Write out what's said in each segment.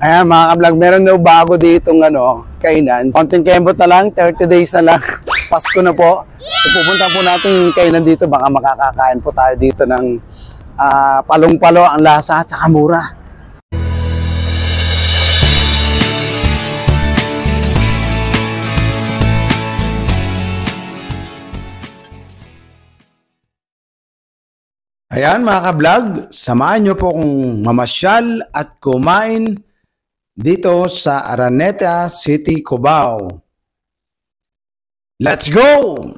Ayan mga ka-vlog, meron daw bago ditong kainan. Konting kembot na lang, 30 days na lang. Pasko na po. So, pupunta po natin yung kainan dito. Baka makakakain po tayo dito ng palong-palo ang lasa at saka mura. Ayan mga ka-vlog, samahan nyo po kung mamasyal at kumain dito sa Araneta City, Cubao. Let's go!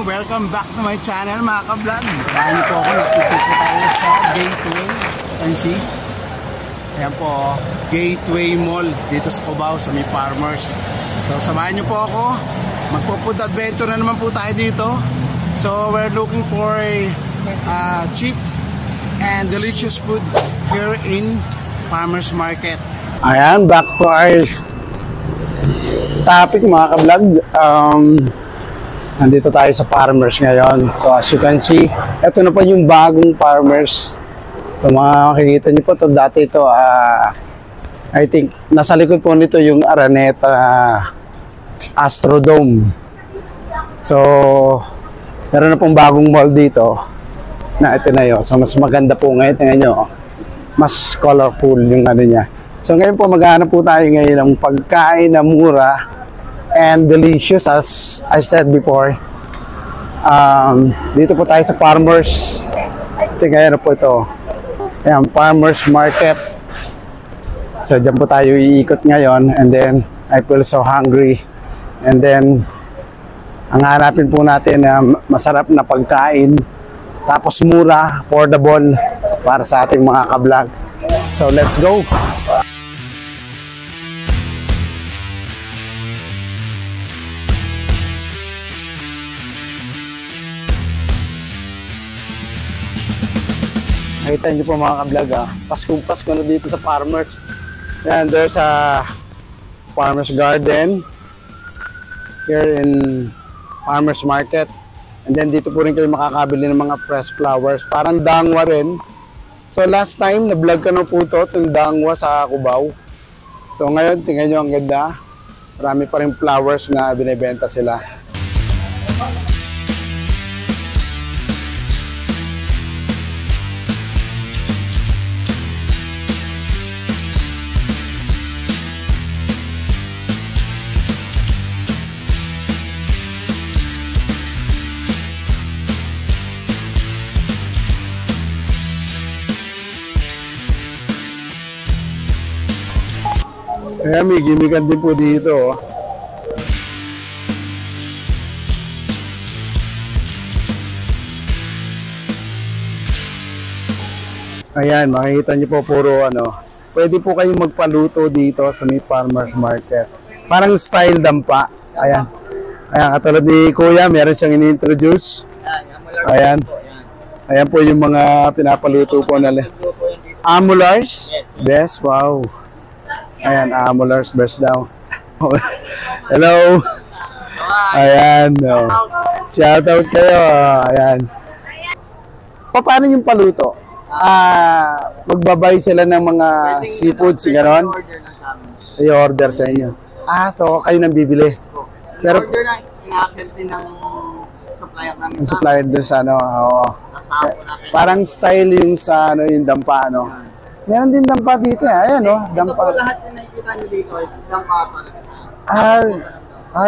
Welcome back to my channel mga ka-vlog. Samahan po ako, natutupos po tayo sa Gateway. And see? Ayan po, Gateway Mall dito sa Cubao, sa may Farmers. So samahan niyo po ako. Magpo-food adventure na naman po tayo dito. So we're looking for cheap and delicious food here in Farmers Market. Ayan, back to our topic mga ka-vlog. Nandito tayo sa Farmers ngayon. So as you can see, ito na po yung bagong Farmers. So makikita niyo po ito, dati ito, I think, nasa likod po nito yung Araneta Astrodome. So, meron na pong bagong mall dito na ito na yun. So mas maganda po ngayon, tingnan nyo, mas colorful yung niya. So ngayon po, maghahanap po tayo ngayon ng pagkain na mura and delicious, as I said before. Dito po tayo sa Farmers. Tingnan po ito. Ayan, Farmers Market. So dyan po tayo iikot ngayon. And then, I feel so hungry. And then, ang hanapin po natin na masarap na pagkain. Tapos mura, affordable para sa ating mga ka-vlog. So let's go! Nakita niyo po mga ka-vlog, Pasko na dito sa Farmers. And there's a Farmers Garden here in Farmers Market. And then dito po rin kayo makakabili ng mga fresh flowers. Parang dangwa rin. So last time, na-vlog ka na po ito, itong dangwa sa Cubao. So ngayon, tingnan nyo ang ganda. Marami pa rin flowers na binibenta sila. Kaya may gimikan din po dito. Ayan, makikita niyo po puro pwede po kayong magpaluto dito sa may Farmers Market. Parang style dampa. Ayan. Ayan, katulad ni Kuya, meron siyang ini-introduce. Ayan. Ayan po yung mga pinapaluto po nila. Amulars? Best, wow. Ayan, Amulars best daw. Hello. Ayan. Shoutout kayo. Ayan. Paano yung paluto? Magbabay sila ng mga seafoods, gano'n? I-order sa inyo. So kayo nang bibili. Pero order na, ina-update din ng supplier namin. Yung supplier doon sa parang style yung sa yung dampa, Meron din dampa dito, ayan, dampa. Ito po lahat na nakikita nyo dito is dampa talaga.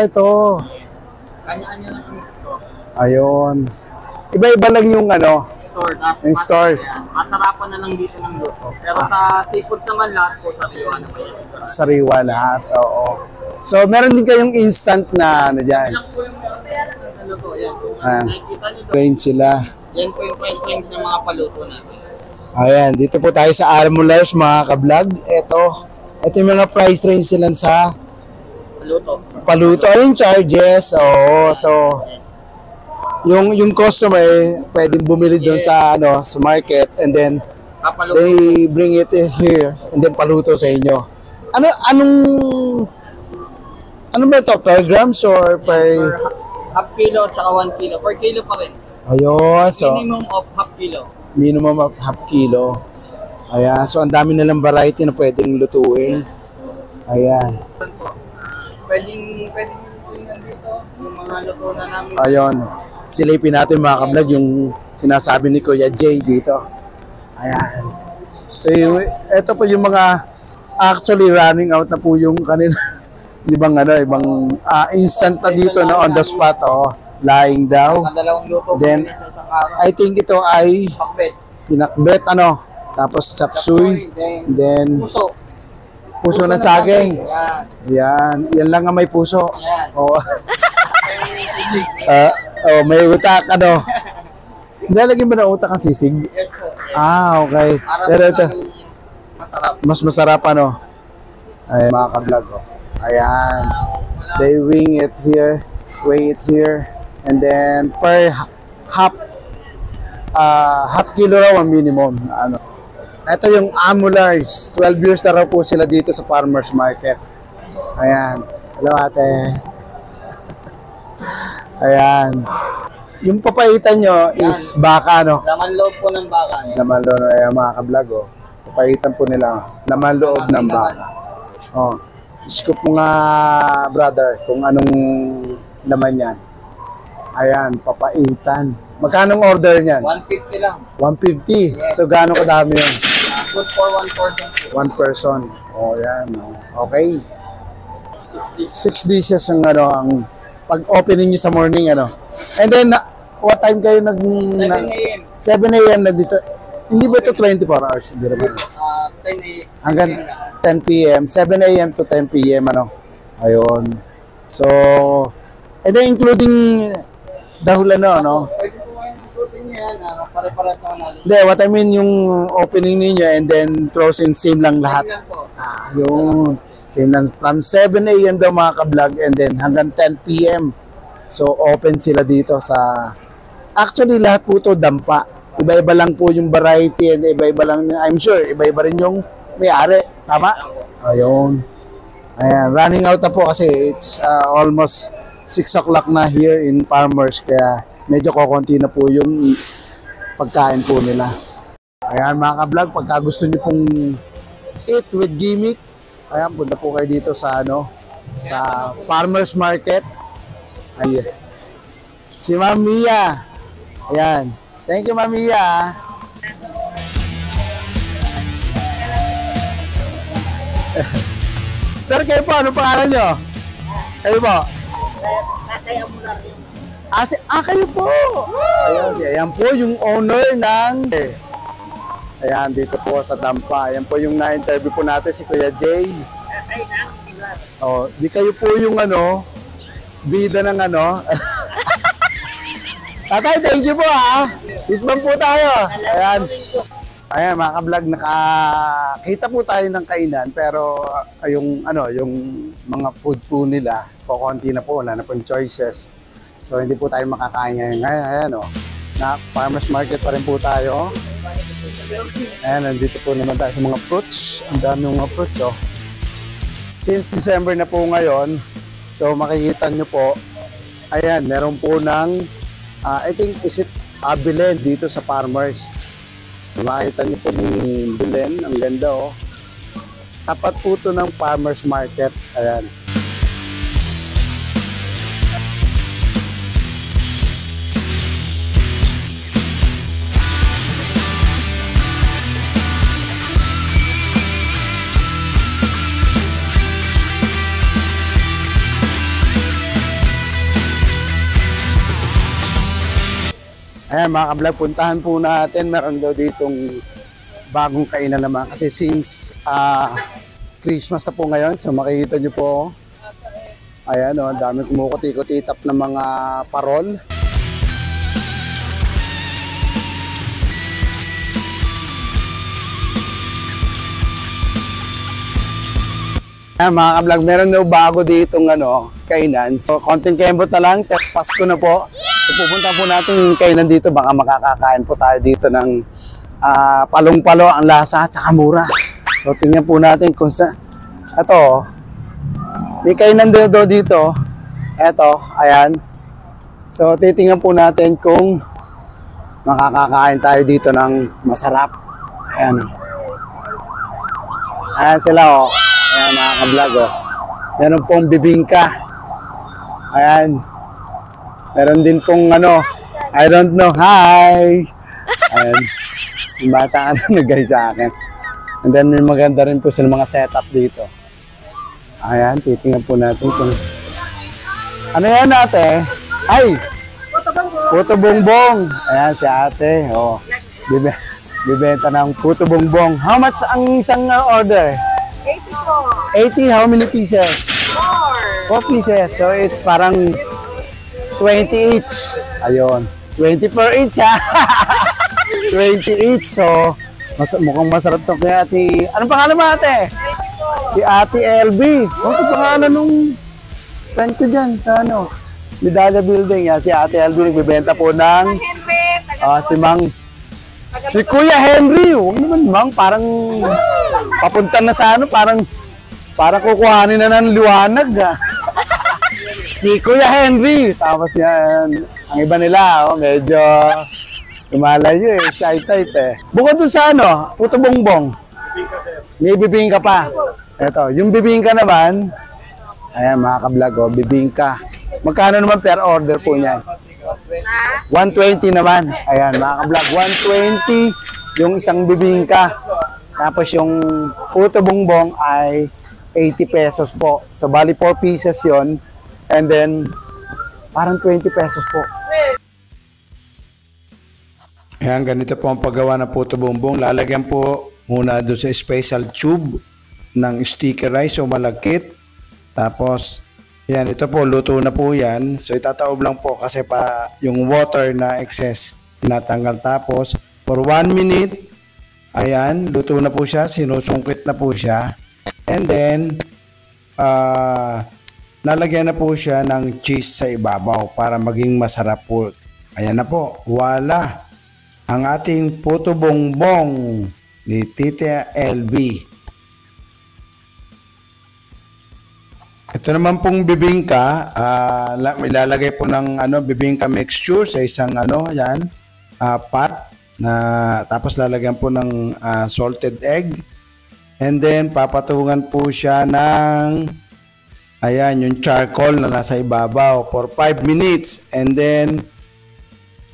Ito. Kanya-kanya lang yung mix ko. Ayun. Iba-iba lang yung ano, Store, tas yung store. Yan. Masarapan na lang dito ng luto. Pero sa seafood naman lahat po sariwa naman yan siguro. Sariwa lahat, oo. So, meron din kayong instant na ano dyan. Yan po yung ano to, yan. Kung Ah. nakikita nyo doon, Range sila. yan po yung price range ng mga paluto natin. Ayan, dito po tayo sa Armolars mga ka-vlog. Ito yung mga price range sila sa Paluto. paluto. Ayun, charges. Oo, so, yung customer, pwedeng bumili doon sa, ano, sa market and then Papaluto. they bring it here and then paluto sa inyo. Ano ba ito? Per grams or Per per... half kilo at saka 1 kilo. Per kilo pa rin. Ayun, so Minimum of half kilo. minimum of half kilo. Ayan, so ang dami nilang variety na pwedeng lutuin. Ayan. Pwedeng tingnan dito yung mga luto na namin. Ayun, silipin natin mga kablog yung sinasabi ni Kuya Jay dito. Ayan. So, ito po yung mga actually running out na po yung kanina. ibang instant na dito na on the spot, oh, lying down. Dalawang luto Then, po sa isang araw. I think ito ay Pakbet. pinakbet, tapos chapsuy, then Puso. puso ng saging. Yan. Yan lang ang may puso. Yan. Oh. Sisig. May utak, Nilalagyan ba ng utak ang sisig? Yes po. Yes. Okay. Para Pero ito, masarap. mas masarap, Ay, mga ka-vlog, Ayan. They weigh it here, and then per half kilo raw ang minimum. Ito yung Amulars. 12 years na raw po sila dito sa farmers market. Ayan. Hello, ate. Ayan. Yung papaitan nyo is baka, Laman loob po ng baka. Yan. Laman loob, ayan mga ka-vlog, Papaitan po nila. Laman loob ng baka. Scoop mo nga, brother, kung anong laman yan. Ayan, papaitan. Magkano ang order niyan? 150 lang. 150. Yes. So, gaano kadami yun? Good for one person. One person. Yan. Okay. 6 dishes. 6 dishes ang ang pag-opening nyo sa morning, And then, what time kayo 7 a.m. 7 a.m. na dito. Hindi ba ito 24 hours? Hindi naman. 10 a.m. Hanggang 10 p.m. 7 a.m. to 10 p.m. Ayun. So, and then including dahulan Pwede po kayo ng yan. Pare-paras naman natin. Hindi, what I mean yung opening ninyo and then closing same lang lahat. Yan po. Yung same lang. From 7 a.m. daw mga ka-vlog and then hanggang 10 p.m. So, open sila dito sa... Actually, lahat po ito dampa. Iba-iba lang po yung variety and iba-iba lang, I'm sure, iba-iba rin yung may-ari. Tama? Ayun. Ayan, running out na po kasi it's almost 6 o'clock na here in Farmers. Kaya medyo kokonti na po yung pagkain po nila. Ayan mga ka-vlog, pagka gusto nyo pong eat with gimmick, ayan, punta po kayo dito sa sa Farmers Market. Ayan. Si Ma'am Mia. Ayan. Thank you, Ma'am Mia. Sir, kayo po, ano pangalan nyo? Kayo po? Kayo po! Ayan po yung owner ng... Ayan, dito po sa Dampa. Ayan po yung na-interview po natin, si Kuya Jay. Di kayo po yung bida ng Tatay, thank you po Isbang po tayo. Ayan mga ka-vlog, nakakita po tayo ng kainan pero yung mga food po nila, konti na po, wala na pong choices. So hindi po tayo makakain ngayon. Ayan na farmers market pa rin po tayo. Ayan, nandito po naman tayo sa mga fruits. Ang dami mga fruits Since December na po ngayon, so makikita nyo po, ayan, meron po ng I think is it Belen dito sa farmers. Makita niyo po yung Belen, ang ganda Tapat po ito ng farmers market. Ayan. Ayan Ayan mga kablog, puntahan po natin. Meron daw ditong bagong kainan naman. Kasi since Christmas na po ngayon, so makikita nyo po. Ayan o, dami kumukuti-kutitap ng mga parol. Ayan mga kablog, meron daw bago ditong kainan. So konting kembot na lang, Pasko na po. So pupunta po natin yung kainan dito, baka makakakain po tayo dito ng palong-palo ang lasa at saka mura. So tingnan po natin kung sa ito, may kainan daw dito. Ito, ayan. So titingnan po natin kung makakakain tayo dito ng masarap. Ayan. Ayan sila oh. Ayan mga ka-vlog oh. Meron pong bibingka. Ayan. Meron din pong I don't know. Hi! Ayan. Yung bata nagay sa akin. And then may maganda rin po sila mga setup dito. Ayan, titingnan po natin kung... Ano yan ate? Ay! Puto bongbong. Ayan si ate. Oh. Bibenta ng puto bongbong. How much ang isang order? 80 po. 80, how many pieces? 4. 4 pieces. So it's parang 20 each. Ayun. 20 per each ha. 20 each. So mukhang masarap to kaya ate. Anong pangalan mo ate? Si Ate LB. Ano pangalan nung friend ko dyan sa Medalya Building. Yan, si Ate LB nagbibenta po ng si Kuya Henry. Huwag naman mang parang papunta na sa parang kukuhanin na ng liwanag si Kuya Henry. Tapos yan, ang iba nila medyo lumalayo shy type Bukod dun sa puto bongbong. May bibingka pa. Eto, yung bibingka naman, ayan mga ka-vlog bibingka. Magkano naman per order po niyan? 120 naman. Ayan mga ka-vlog, 120 yung isang bibingka. Tapos yung puto bongbong ay 80 pesos po. So bali 4 pieces yon. And then parang 20 pesos po. Ayan, ganito po ang paggawa ng puto bongbong. Lalagyan po muna doon sa special tube ng sticker rice o malagkit. Tapos yan, ito po, luto na po yan. So itataob lang po kasi pa yung water na excess tinatanggal. Tapos for 1 minute, ayan, luto na po siya, sinusungkit na po siya. And then, lalagyan na po siya ng cheese sa ibabaw para maging masarap po. Ayan na po, wala. Ang ating puto bongbong ni Tita LB. Ito naman pong bibingka, ilalagay po ng bibingka mixture sa isang pot. Tapos lalagyan po ng salted egg. And then papatungan po siya ng yung charcoal na nasa ibabaw for 5 minutes. And then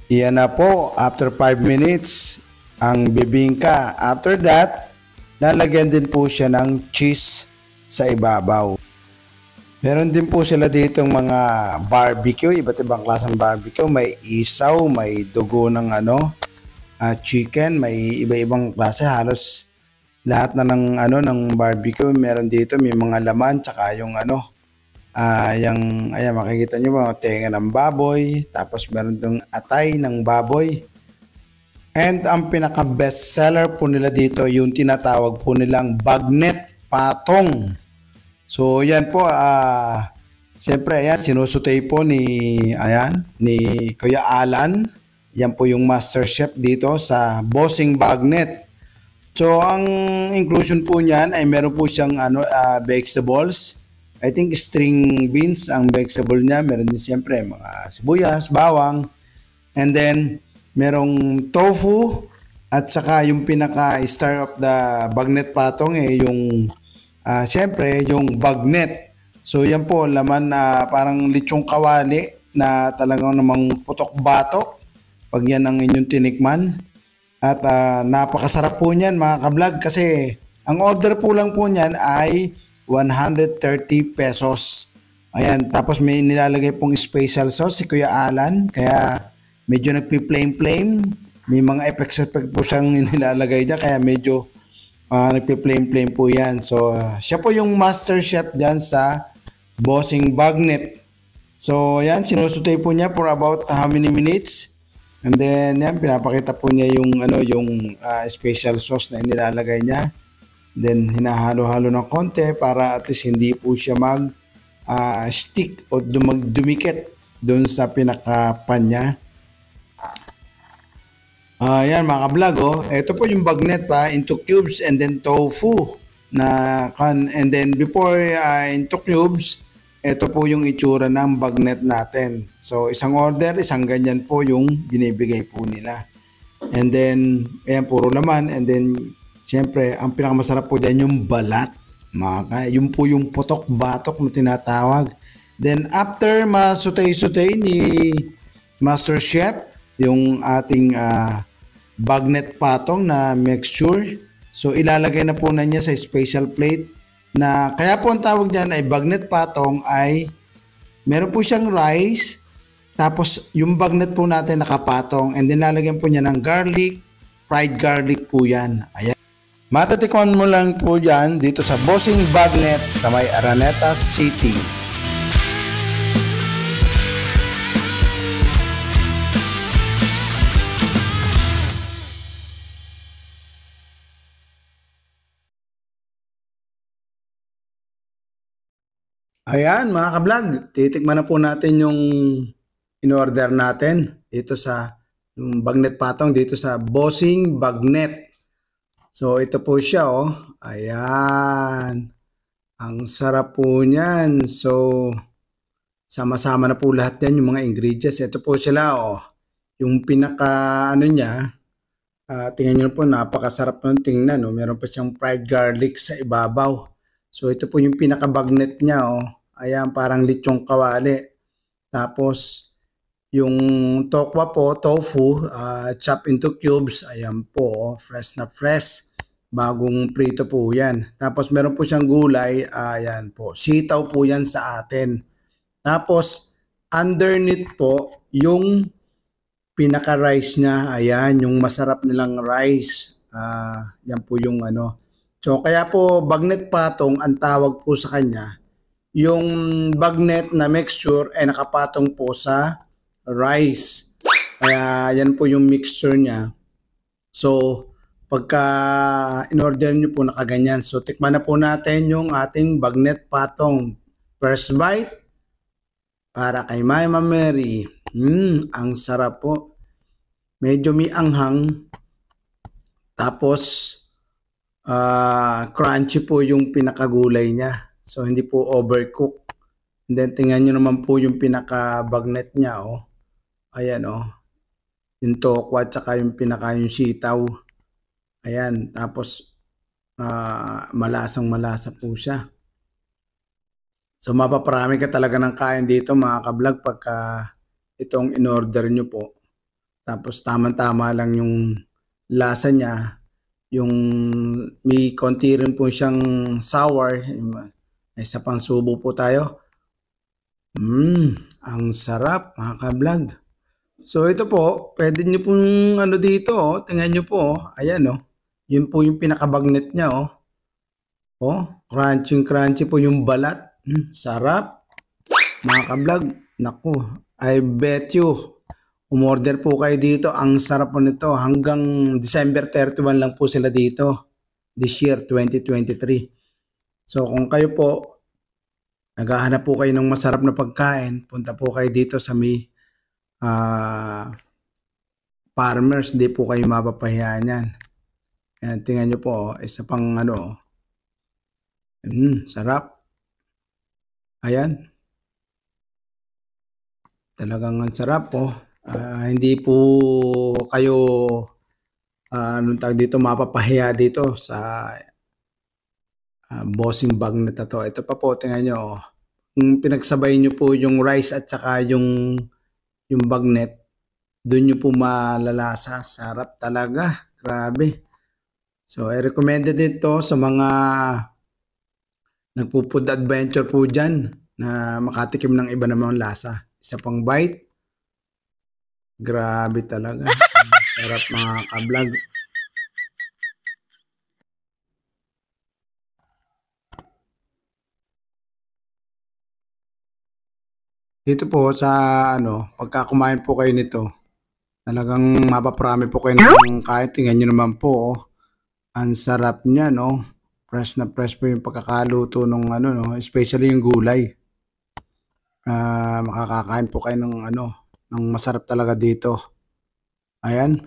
iyan na po, after 5 minutes ang bibingka. After that, lalagyan din po siya ng cheese sa ibabaw. Meron din po sila ditong mga barbecue, iba't ibang klaseng barbecue. May isaw, may dugo ng chicken, may iba-ibang klase. Halos lahat na ng barbecue meron dito. May mga laman, tsaka yung makikita nyo mga tenga ng baboy. Tapos meron dong atay ng baboy. And ang pinaka best seller po nila dito, yung tinatawag po nilang bagnet patong. So yan po, siyempre ayan, sinusutay po ni Kuya Alan. Yan po yung master chef dito sa Bossing Bagnet. So ang inclusion po niyan ay meron po siyang vegetables. I think string beans ang vegetable niya. Meron din siyempre mga sibuyas, bawang. And then merong tofu at saka yung pinaka star of the bagnet patong yung siyempre, yung bagnet. So, yan po, laman na parang lechong kawali na talagang namang putok-batok pag yan ang inyong tinikman. At napakasarap po niyan mga ka-vlog kasi ang order po lang po niyan ay 130 pesos. Ayan, tapos may nilalagay pong special sauce si Kuya Alan. Kaya medyo nagpi-flame-flame. May mga effects po siyang nilalagay dyan, kaya medyo nagpi-flame-flame po yan. So, siya po yung master chef dyan sa Bossing Bagnet. So, yan, sinusutay po niya for about how many minutes. And then, yan, pinapakita po niya yung, yung special sauce na inilalagay niya. Then, hinahalo-halo ng konti para at least hindi po siya stick o dumikit doon sa pinakapan niya. Yan mga ka-vlog, ito po yung bagnet pa into cubes and then tofu and then before into cubes, ito po yung itsura ng bagnet natin. So isang order, isang ganyan po yung binibigay po nila. And then ayan, puro laman, and then siyempre ang pinakamasarap po dyan yung balat. Yun po yung putok-batok na tinatawag. Then after masutay-sutay ni Master Chef yung ating bagnet patong na mixture, so ilalagay na po na niya sa special plate na kaya po ang tawag dyan ay bagnet patong, ay meron po siyang rice, tapos yung bagnet po natin nakapatong, and then lalagyan po niya ng garlic, fried garlic po yan. Ayan, matatikman mo lang po yan dito sa Bossing Bagnet sa may Araneta City. Ayan mga ka-vlog, titikman na po natin yung in-order natin dito sa yung bagnet patong dito sa Bossing Bagnet. So ito po siya, ayan, ang sarap po niyan. So sama-sama na po lahat yan yung mga ingredients. Ito po sila, yung pinaka niya, tingnan nyo po, napakasarap ng tingnan, meron pa siyang fried garlic sa ibabaw. So ito po yung pinaka-bagnet niya, ayan, parang lechong kawali. Tapos yung tokwa po, tofu, chop into cubes, ayan po, fresh na fresh. Bagong prito po yan. Tapos meron po siyang gulay, ayan po, sitaw po yan sa atin. Tapos underneath po yung pinaka-rice niya, ayan, yung masarap nilang rice. Yan po yung So, kaya po, bagnet patong, ang tawag po sa kanya, yung bagnet na mixture ay nakapatong po sa rice. Kaya, yan po yung mixture niya. So, pagka in-order nyo po nakaganyan. So, tikman na po natin yung ating bagnet patong. First bite, para kay Mama Mary. Ang sarap po. Medyo may anghang. Tapos, crunchy po yung pinakagulay niya. So, hindi po overcook. And then, tingnan nyo naman po yung pinaka-bagnet niya, Ayan, yung tokwa at saka yung yung sitaw. Ayan, tapos, malasang-malasa po siya. So, mapaparami ka talaga ng kain dito, mga ka-vlog, pagka itong in-order nyo po. Tapos, tama-tama lang yung lasa niya. Yung may konti rin po siyang sour. Isa pang subo po tayo. Ang sarap mga ka-vlog. So ito po, pwede nyo pong dito, tingnan nyo po, ayan yun po yung pinakabagnet niya crunchy po yung balat. Sarap mga ka-vlog. Naku, I bet you umorder po kayo dito. Ang sarap po nito. Hanggang December 31 lang po sila dito. This year, 2023. So, kung kayo po, naghahanap po kayo ng masarap na pagkain, punta po kayo dito sa may Farmers. Hindi po kayo mapapahiyan yan. Ayan, tingnan nyo po. Isa pang sarap. Ayan. Talagang ang sarap po. Hindi po kayo dito mapapahiya dito sa Bossing Bagnet na to. Ito pa po, tingnan nyo. Kung pinagsabay nyo po yung rice at saka yung bagnet, doon nyo po malalasa. Sarap talaga. Grabe. So, I recommended ito sa mga nagpo-food adventure po dyan na makatikim ng iba namang lasa. Isa pang bite. Grabe talaga. Sarap mga ka-vlog. Dito po sa pagka kumain po kayo nito, talagang mapaparami po kayo ng kahit tingnan nyo naman po, oh. Ang sarap niya, no? Fresh na fresh po yung pagkakaluto ng no? Especially yung gulay. Makakakain po kayo ng masarap talaga dito. Ayan.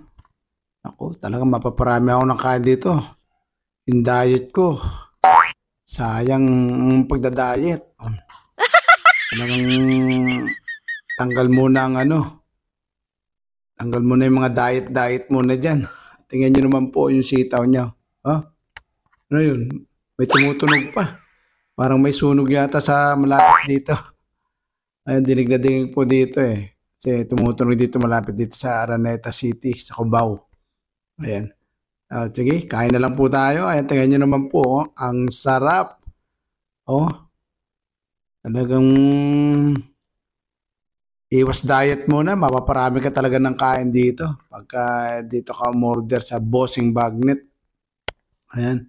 Ako, talagang mapaparami ako ng kain dito. Yung diet ko, sayang ang pagda-diet. Talagang tanggal muna ang tanggal muna yung mga diet muna dyan. Tingnan nyo naman po yung sitaw niya. Ano yun? May tumutunog pa. Parang may sunog yata sa malapit dito. Ayun, dinig na dinig po dito eh. Kasi tumutunog dito malapit dito sa Araneta City, sa Cubao. Ayan. Sige, kain na lang po tayo. Ayan, tingnan nyo naman po. Ang sarap. Talagang iwas diet muna. Mapaparami ka talaga ng kain dito. Pagka dito ka umorder sa Bossing Bagnet. Ayan.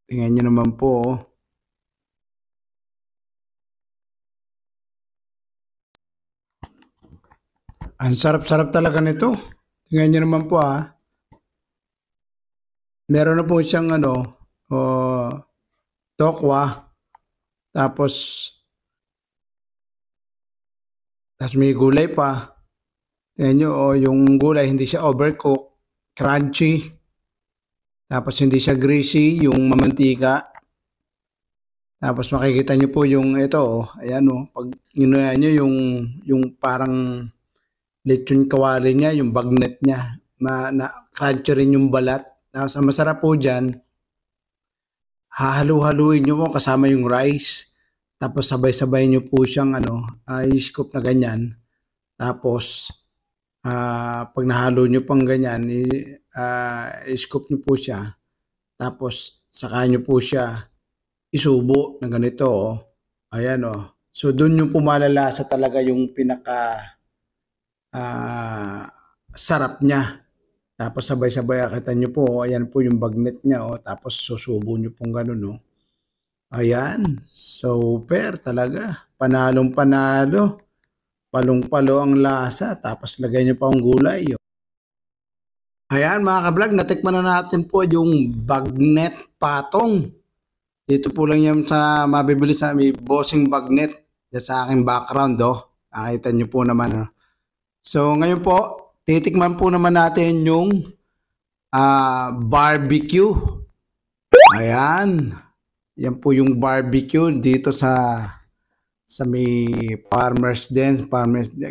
Tingnan nyo naman po. Ang sarap-sarap talaga nito. Tingnan nyo naman po Meron na po siyang tokwa. Tapos may gulay pa. Tingnan nyo, yung gulay hindi siya overcook. Crunchy. Tapos hindi siya greasy, yung mamantika. Tapos makikita nyo po yung ito, ayan pag inuyan nyo yung parang lechon kawali niya, yung bagnet niya, crunchy rin yung balat. Tapos ang masarap po dyan, hahalu-haluin nyo po kasama yung rice. Tapos sabay-sabay nyo po siyang i-scoop na ganyan. Tapos pag nahalo nyo pang ganyan, i-scoop nyo po siya. Tapos saka nyo po siya isubo na ganito. Ayan So doon yung pumalalasa talaga yung pinaka sarap niya. Tapos sabay-sabay kita nyo po. Ayan po yung bagnet niya. Tapos susubo nyo pong ganun. Ayan. Super talaga. Panalong panalo. Palong-palo ang lasa. Tapos lagay nyo pa ang gulay. Ayan mga ka-vlog. Natikman na natin po yung bagnet patong. Dito po lang yan sa mabibili sa may Bossing Bagnet. Sa aking background. Nakita nyo po naman. So ngayon po, titikman po naman natin yung barbecue. Ayan. Yan po yung barbecue dito sa may farmers den.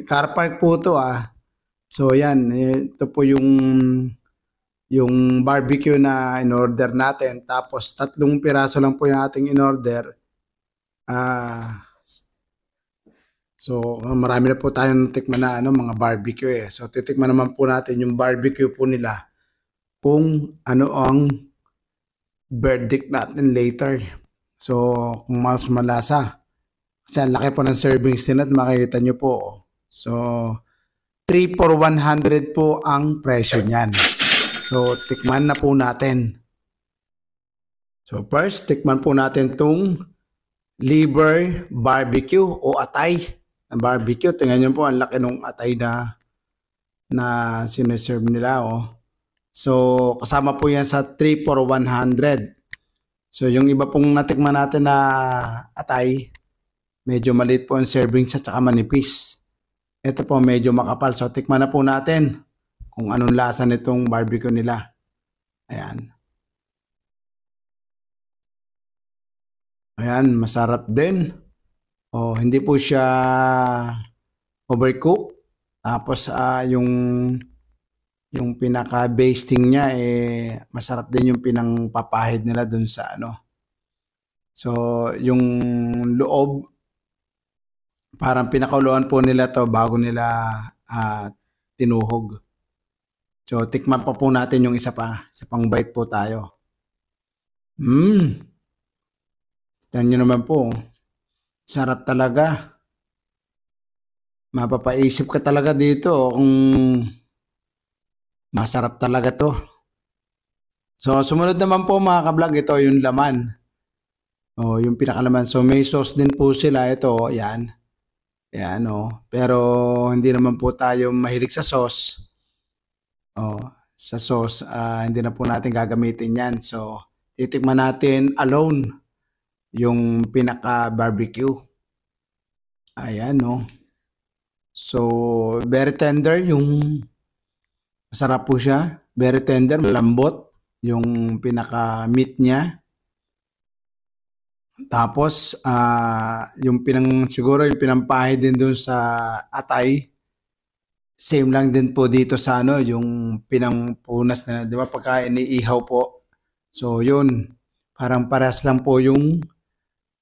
Car park po to So yan, ito po yung barbecue na in-order natin. Tapos 3 piraso lang po yung ating in-order. So marami na po tayong tikman na mga barbecue So titikman naman po natin yung barbecue po nila kung ano ang verdict natin later. So kung mas malasa. Kasi ang laki po ng servings nila at makikita nyo po. So 3 for 100 po ang presyo niyan. So tikman na po natin. So first, tikman po natin tong liver barbecue o atay. Ang barbecue, tingnan nyo po ang laki ng atay na sineserve nila So kasama po yan sa 3 for 100. So yung iba pong natikman natin na atay, medyo maliit po ang serving siya tsaka manipis. Ito po medyo makapal. So tikman na po natin kung anong lasa nitong barbecue nila. Ayan. Ayan, masarap din. Hindi po siya overcook. Tapos yung pinaka-basting niya masarap din yung pinangpapahid nila dun sa So yung loob parang pinakuluan po nila to bago nila tinuhog. So tikman pa po natin yung isa pang bite po tayo. Tignan nyo naman po. Sarap talaga. Mapapaisip ka talaga dito kung masarap talaga to. So, sumunod naman po mga ka-vlog, ito yung laman. Oh, yung pinakalaman. So, may sauce din po sila. Ito, yan. Yan, oh. Pero, hindi naman po tayo mahilig sa sauce. Oh, sa sauce, hindi na po natin gagamitin yan. So, titikman natin alone yung pinaka-barbecue. Ayan, no. So, very tender yung masarap po siya. Very tender, malambot yung pinaka-meat niya. Tapos, yung siguro yung pinampahe din doon sa atay. Same lang din po dito sa ano, yung pinangpunas na, di ba, pagka iniihaw po. So, yun. Parang parehas lang po yung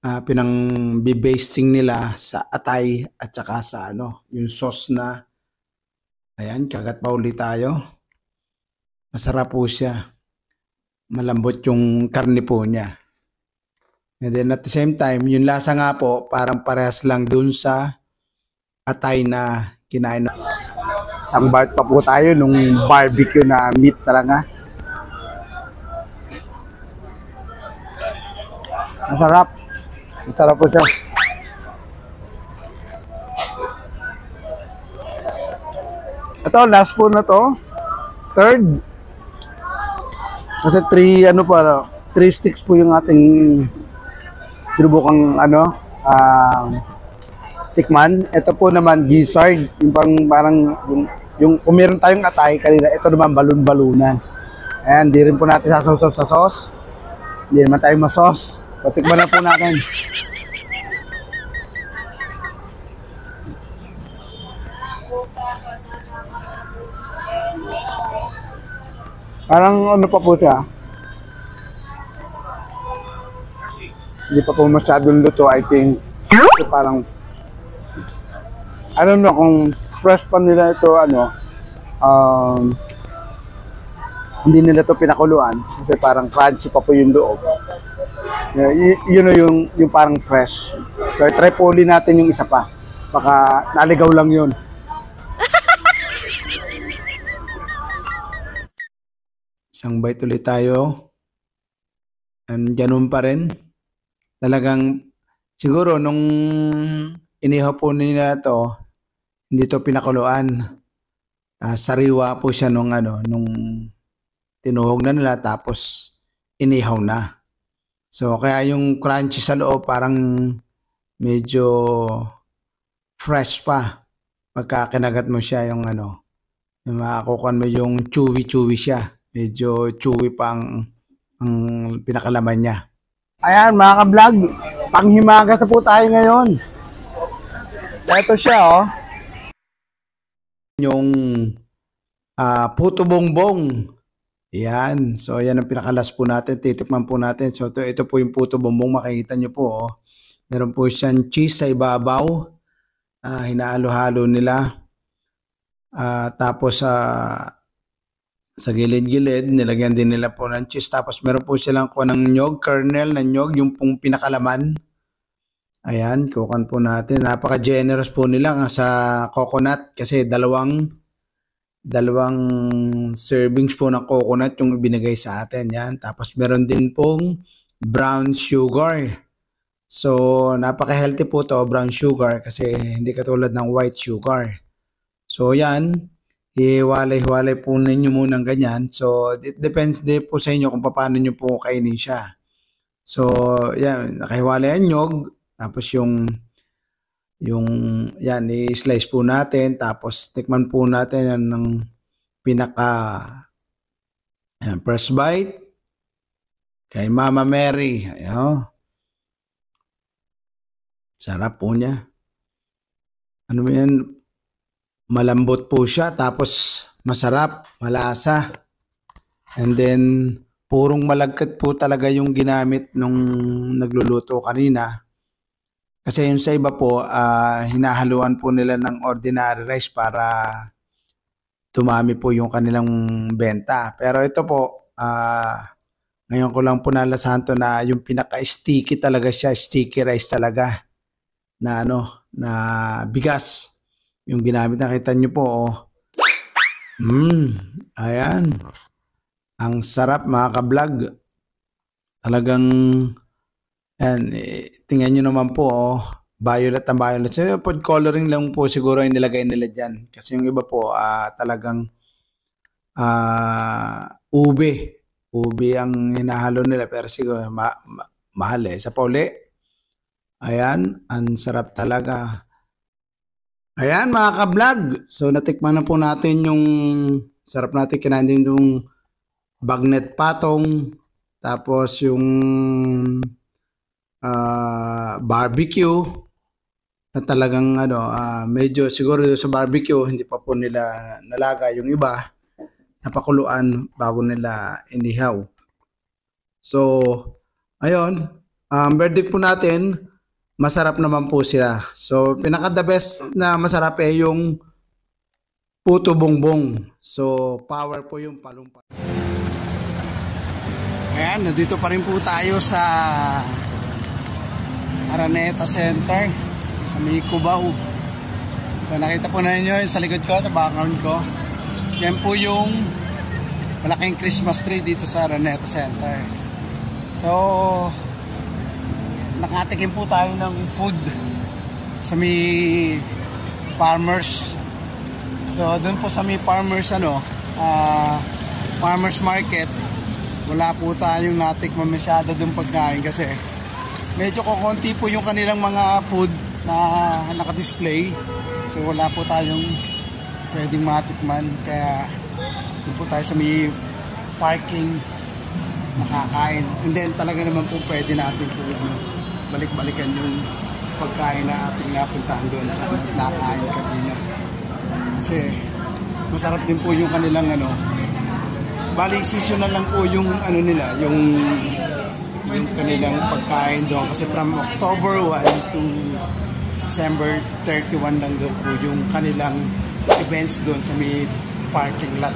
pinang-basting nila sa atay at saka sa ano, yung sauce na. Ayan, kagat pa ulit tayo. Masarap po siya. Malambot yung karne po niya. And then at the same time, yung lasa nga po, parang parehas lang dun sa atay na kinain na. Isang bite pa po tayo nung barbecue na meat talaga. Masarap. Masarap po siya. Ito, last po na to. Third. Kasi 3 sticks po yung ating sinubukang tikman. Ito po naman gizzard, yung parang yung kung meron tayong atay kanina, ito naman balon-balunan. Ayan, di rin po natin sasawsaw sa sauce. Hindi naman tayo ma-sauce. So tikman na po natin. Parang ano pa po siya. Hindi pa po masyadong luto, I think. So, parang I don't know kung fresh pa nila ito, hindi nila ito pinakuluan kasi parang crunchy pa po yung loob. Yun know, yung parang fresh. So, try po ulit natin yung isa pa. Baka naligaw lang yun. Isang bite ulit tayo. And ganun pa rin. Talagang siguro nung inihaw po nila to, hindi to pinakuluan. Sariwa po siya nung tinuhog na nila tapos inihaw na. So kaya yung crunchy sa loob parang medyo fresh pa. Pagka kinagat mo siya yung makakukuha mo yung chewy siya. Medyo chewy pa ang pinakalaman niya. Ayan mga ka-vlog, panghimagas na po tayo ngayon. Ito siya yung puto bongbong. Yan, so yan ang pinakalas po natin, titikman po natin. So ito po yung puto bongbong, makikita nyo po. Meron po siyang cheese sa ibabaw, hinahalo-halo nila. Tapos sa gilid-gilid, nilagyan din nila po ng cheese. Tapos meron po silang ng nyog, kernel na nyog, yung pong pinakalaman. Ayan, kukuhan po natin. Napaka-generous po nila sa coconut kasi dalawang servings po ng coconut yung ibinigay sa atin. Yan. Tapos meron din pong brown sugar. So, napaka-healthy po to brown sugar kasi hindi katulad ng white sugar. So, yan. Hiwalay-hiwalay po ninyo muna ng ganyan. So, it depends din po sa inyo kung paano nyo po kainin siya. So, yan. Nakahiwalay ang nyog. Tapos yung yan, i-slice po natin. Tapos, tikman po natin yan ng first bite. Kay Mama Mary. Ayan. Sarap po niya. Ano ba yan? Malambot po siya, tapos masarap, malasa. And then, purong malagkat po talaga yung ginamit nung nagluluto kanina. Kasi yung sa iba po, hinahaluan po nila ng ordinary rice para dumami po yung kanilang benta. Pero ito po, ngayon ko lang po nalasahan to na yung pinaka-sticky talaga siya, sticky rice talaga na na bigas. Yung ginamit nakita nyo po, oh. Ayan. Ang sarap mga ka-vlog. Talagang, ayan, tingnan nyo naman po, oh. Violet na violet. So, food coloring lang po siguro yung nilagay nila dyan. Kasi yung iba po, talagang ube. Ube ang hinahalo nila. Pero siguro, mahal eh. Sa pauli. Ayan, ang sarap talaga. Ayan mga ka-vlog. So, natikman na po natin yung sarap natin kinain yung bagnet patong. Tapos yung barbecue. Na talagang medyo siguro sa barbecue hindi pa po nila nalagay yung iba napakuluan bago nila inihaw. So ayun, verdict po natin masarap naman po sila. So pinaka the best na masarap yung puto bongbong. So power po yung palumpa. Ayan, nandito pa rin po tayo sa Araneta Center sa may Cubao. So nakita po na ninyo sa likod ko, sa background ko. Yan po yung malaking Christmas tree dito sa Araneta Center. So nakatikim po tayo ng food sa may farmers. So doon po sa may farmers farmers market, wala po tayong natikman masyado doon pagkain kasi medyo kukunti po yung kanilang mga food na naka-display. So wala po tayong pwedeng matikman, kaya doon po tayo sa may parking makakain. And then talaga naman po pwede natin po balik-balikan yung pagkain na ating napuntahan doon sa nakain kanina. Kasi masarap din po yung kanilang bali seasonal lang po yung nila, yung kanilang pagkain doon. Kasi from October 1 to December 31 lang doon po yung kanilang events doon sa may parking lot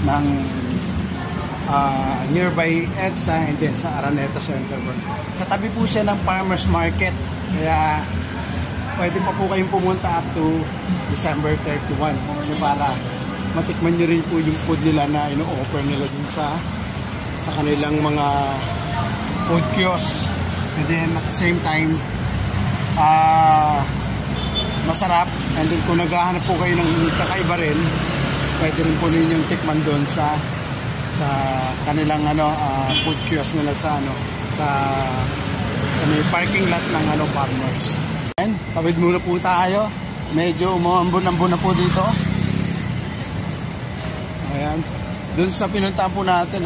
ng nearby EDSA and then sa Araneta Center. Katabi po siya ng farmers market, kaya pwede pa po kayong pumunta up to December 31 kasi para matikman nyo rin po yung food nila na ino-offer nila dun sa kanilang mga food kiosk. And then at the same time masarap. And then kung naghahanap po kayo ng kakaiba rin, pwede rin po ninyong tikman doon sa kanilang food kiosk nila sa may parking lot ng farmers. And tawid muna po tayo. Medyo umambon-ambon na po dito. Ayan. Doon sa pinuntahan po natin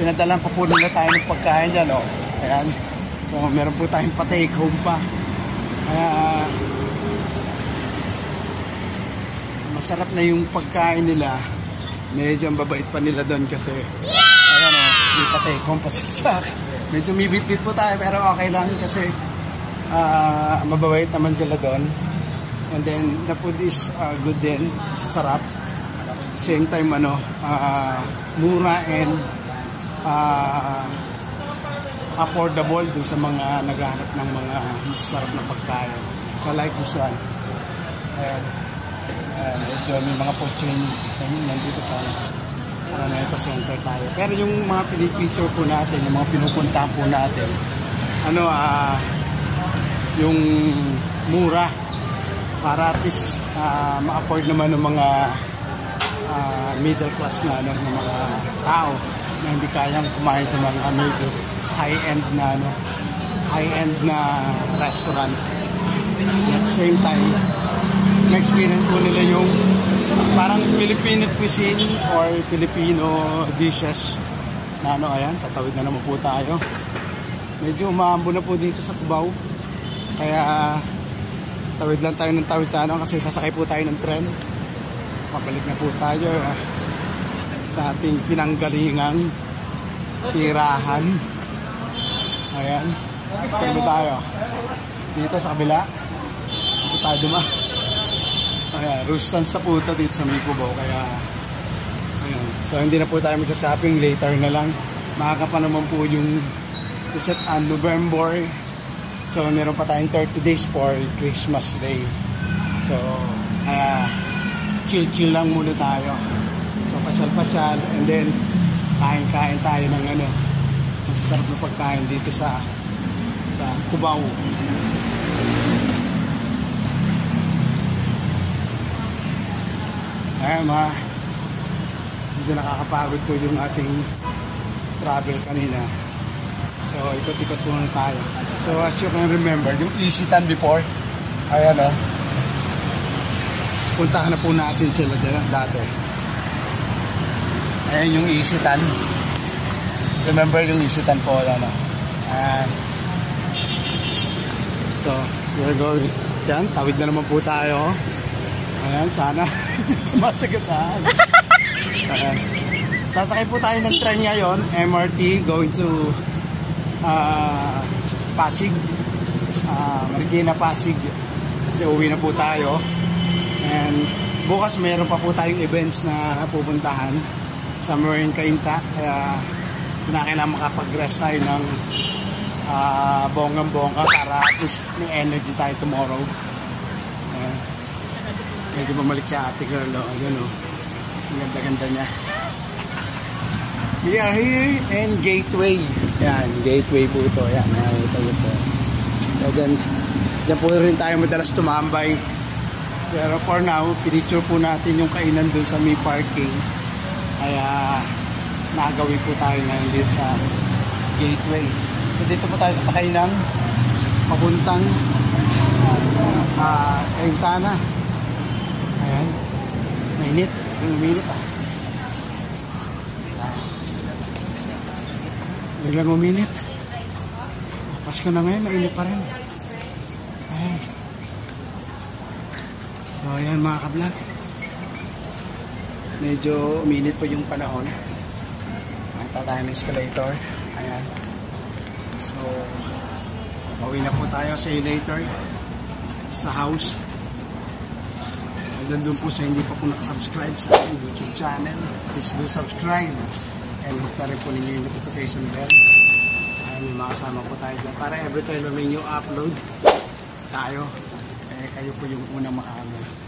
pinadalan pa po nila tayo ng pagkain dyan. Ayan. So meron po tayong pa-take home pa. Kaya masarap na yung pagkain nila. Medyo ang babait pa nila doon kasi ayan yung pa-take home pa sila. Medyo may bit-bit po tayo pero okay lang kasi mababait naman sila doon. And then the food is good din, sasarap. Same time mura and affordable dun sa mga naghahanap ng mga masarap na pagkain. So I like this one. Medyo may mga food chain nandito sa Araneta Center tayo. Pero yung mga pinipicture po natin, yung mga pinupuntahan po natin, yung mura para at least ma-afford naman ng mga middle class na ng mga tao na hindi kayang kumain sa mga medyo high-end na restaurant. At the same time, ma-experience po nila yung parang Filipino cuisine or Filipino dishes na ayan, tatawid na naman po tayo. Medyo umaambo na po dito sa Cubao. Kaya tawid lang tayo ng tawid sa kasi sasakay po tayo ng tren. Pabalik na po tayo sa ating pinanggalingang tirahan. Ayan. Saan tayo? Dito sa kabila. Dito tayo Ayan, Rustans na po ito dito sa Cubao. Kaya ayan. So hindi na po tayo magsa-shopping, later na lang. Makaka pa naman po yung Reset November. So meron pa tayong 30 days for Christmas Day. So, chill-chill lang muna tayo. So, pasyal-pasyal and then kain-kain tayo ng masasarap na pagkain dito sa Cubao. Ayan hindi nakakapagod po yung ating travel kanina. So, ikot-ikot muna tayo. So, as you can remember, yung Isitan before, ayan puntahan na po natin sila dati. Ayan yung Isitan. Remember yung Isitan po, ayan. So, we're going. Yan, tawid na naman po tayo. Ayan, sana. Tumasagasaan. Ayan. Sasakay po tayo ng train ngayon, MRT, going to Pasig. Marikina, Pasig. Kasi uwi na po tayo. And bukas mayroon pa po tayong events na pupuntahan sa Marin Cainta. Kaya kailangan makapag-rest tayo ng bonggang-bongga para at least may energy tayo tomorrow. Medyo bumalik sa ate girl. Ayan ang ganda-ganda niya. We are here in Gateway. Yan, Gateway po ito. Yan, nakikita niyo po. So then, dyan po rin tayo madalas tumambay. Pero for now, pinicture po natin yung kainan dun sa may parking. Kaya, nagawin po tayo ngayon dito sa Gateway. So dito po tayo sasakay ng papuntang Quintana. Ayan. Mainit. Uminit Biglang uminit. Pasko na ngayon, mainit pa rin. Ayan. So ayan mga ka-vlog. Medyo uminit po yung panahon. Makita tayo ng escalator. Ayan. So pauwi na po tayo sa later sa house. And doon po sa hindi pa po nakasubscribe sa aking YouTube channel, please do subscribe and hit na rin po ninyo yung notification bell. May makasama po tayo dyan para every time na may new upload tayo, kayo po yung unang makakamit.